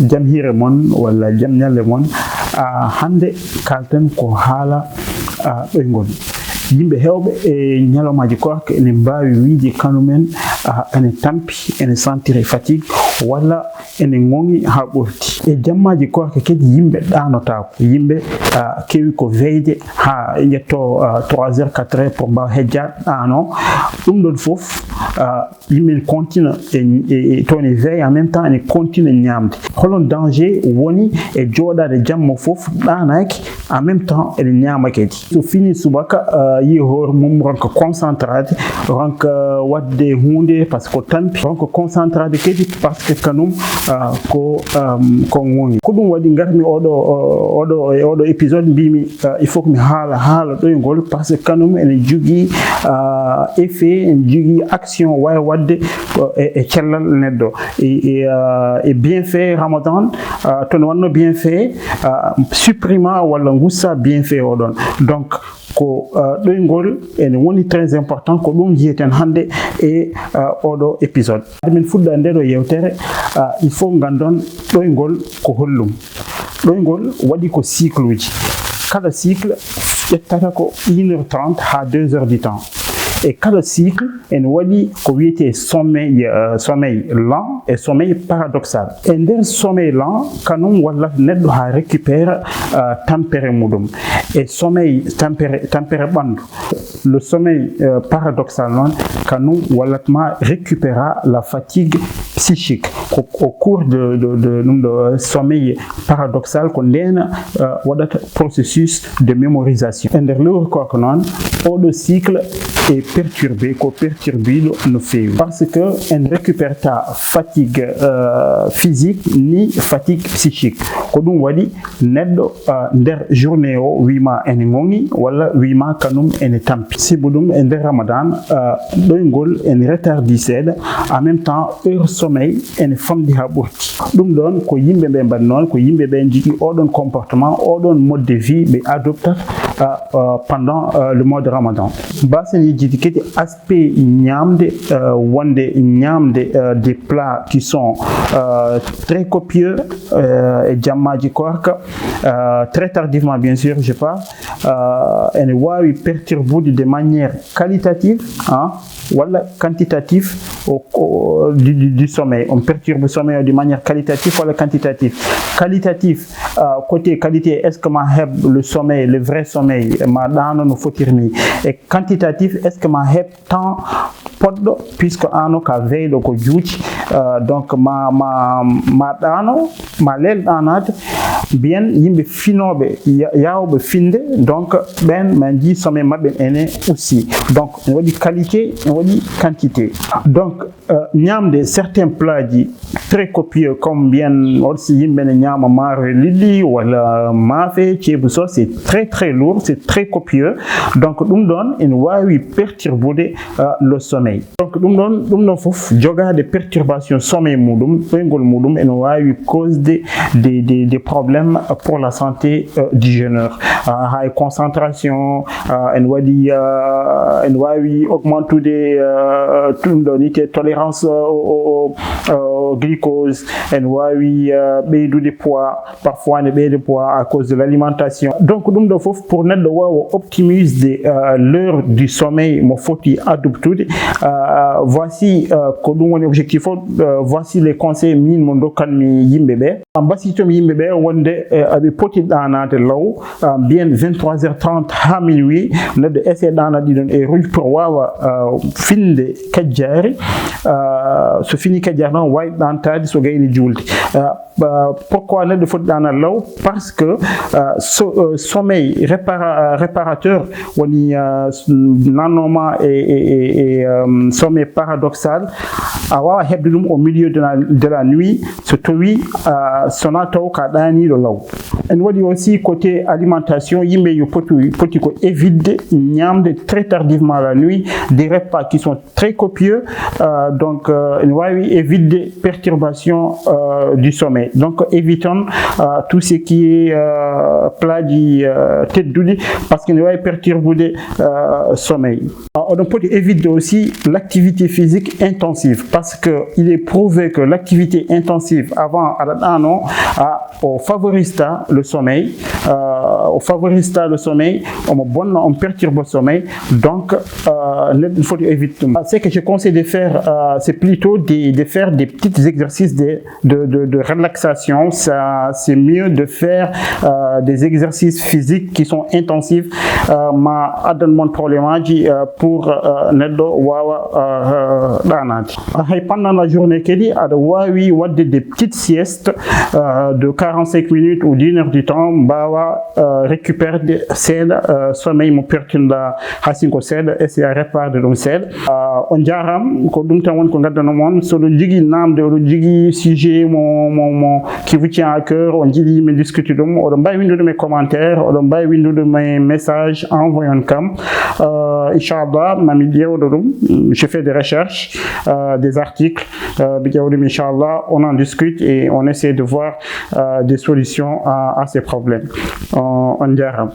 jam hire mon walla jam nyalle mon hande kalten ko haala ɗoygol yimɓe hewɓe e ñalomaji korka ene mbawi wiide kanumen ene tampi ene sentire fatigue walla ene gongi ha ɓurti e jammaji korka kadi yimɓe ɗanotako yimɓe kewi ko weyde ha yetto 3h 4h pour mbawa hejjade ɗano ɗum ɗon foof yimɓe continue e toon e veille en même temps ene continue ñamde holon danger woni e jooɗade jamma foof ɗanaki en même temps ene ñama kadi so fini subaka yi hoore mum ronka concentrade ronka wadde hunde par ce que ko tampi ronka concentrade kadi par ce que kanum ko gongi ko ɗum waɗi garmi oɗo épisode mbimi il faut que mi haala ɗoygol par ce que kanum ene jogui effet ene jogui action wawi wadde e cellal neɗɗo e bienfait ramadan to no wanno bienfait supprimant walla gussa bienfait oɗon donc ko ɗoygol ene woni très important ko ɗum jiyeten hande e oɗo épisode min fuɗɗa ndeɗo yewtere il faut gandon ɗoygol ko hollum ɗoygol waɗi ko cycle uji kala cycle ƴettata ko 1h30 ha 2h du temps et kala cycle ene waɗi ko wiyete sommeil lent et sommeil paradoxal e nder sommeil lent kanum walla neɗɗo ha récupère tampere muɗum et sommeil tampere ɓandu le sommeil paradoxal noon kanum wallatma récupéra la fatigue psychique au cours de ɗum ɗo sommeil paradoxal ko ndena waɗata processus de mémorisation e nder lewru korko noon oɗo cycle est perturbé ko perturbiɗo no fewi parce que en récupère ta fatigue physique ni fatigue psychique ko ɗum waɗi neɗɗo nder journée o wima ene gongi walla wima kanum ene tampi sibu ɗum e nder ramadan ɗoygol ene retardi seeɗa en même temps heure sommeil ene famdi ha ɓurti ɗum ɗon ko yimɓe ɓe mbaɗi noon ko yimɓe ɓe jogui oɗon comportement oɗon mode de vie ɓe adoptat pendant le mois de ramadan basen yejjidi kadi aspect ñamde wonde ñamde des plats qui sont très copieux et jammaji korka très tardivement bien sûr je parle ene wawi perturbude de manière qualitative walla quantitative du sommeil on perturbe le sommeil de manière qualitative walla quantitative côté qualité est ce que ma heb le sommeil le vrai sommeil ma ɗano no fotirni et quantitatif est ce que ma heb temps poɗɗo puisque ano ka weyɗo ko juuti donc ma ɗano ma leel ɗanade mbiyen yimɓe finoɓe yawɓe finde donc ɓen ma ji sommeil mabɓe ene aussi donc ene waɗi qualité ene waɗi quantité donc ñamde certains plats ji très copieux comme mbiyen aussi yimɓe ne ñama maaro e liɗɗi walla maafe ceebu sos c'est très lourd c'est très copieux donc ɗum ɗon ene wawi perturbude le sommeil donc ɗum ɗon foof jogade perturbation sommeil muɗum ɗoygol muɗum ene wawi cause des problèmes pour la santé du jeûneur hay concentration ene wawi augmentude ɗum ɗon ite tolérance au glucose ene wawi ɓeydude poids parfois ne ɓeyde poids à cause de l'alimentation donc ɗum ɗo foof pour neɗɗo wawa optimiser l'heure du sommeil mo foti adoptude voici ko ɗum woni objectif o voici les conseils min mo dokkanmi yimɓe ɓe mbasitomi yimɓe ɓe wonde aɓe poti ɗanade law mbiyen 23h30 ha minuit neɗɗo essaie ɗana ɗiɗon e ruji pour wawa finde kajjari so fini kajjari noon wawi ɗantade so gayni julde pourquoi neɗɗo foti ɗanade law parce que sommeil réparateur woni nannoma e sommeil paradoxal a wawa hebde ɗum au milieu de la nuit so tawi sona taw ka ɗaniɗo law en waɗi aussi côté alimentation yimɓe yo poti ko évide ñamde très tardivement la nuit des repas qui sont très copieux donc en wawi évide perturbation du sommeil donc évitons tout ce qui est plat ji tedduɗi parce que ne wawi perturbude sommeil oɗon poti évide aussi l'activité physique intensive parce que il est prouvé que l'activité intensive avant on favorise le sommeil, on perturbe le sommeil, donc il faut éviter. Ce que je conseille de faire, c'est plutôt de faire des petits exercices de relaxation. C'est mieux de faire des exercices physiques qui sont intensifs. Ma adonne problème pour pendant la journée des petites siestes de 45 minutes ou d'1 heure du temps, récupérer des sommeil mo pertinda hasinko sed et c'est réparer de sed on jaram ko dum tan won ko gaddano mon so do jigi namde o jigi sujet mo qui vous tient à cœur on jigi me discuter dum o do bay windude mes commentaires o do bay windude mes messages envoyon kam inchallah mami diewdo dum je fais des recherches des articles inchallah on en discute et on essaie de voir des solutions à ces problèmes on jaram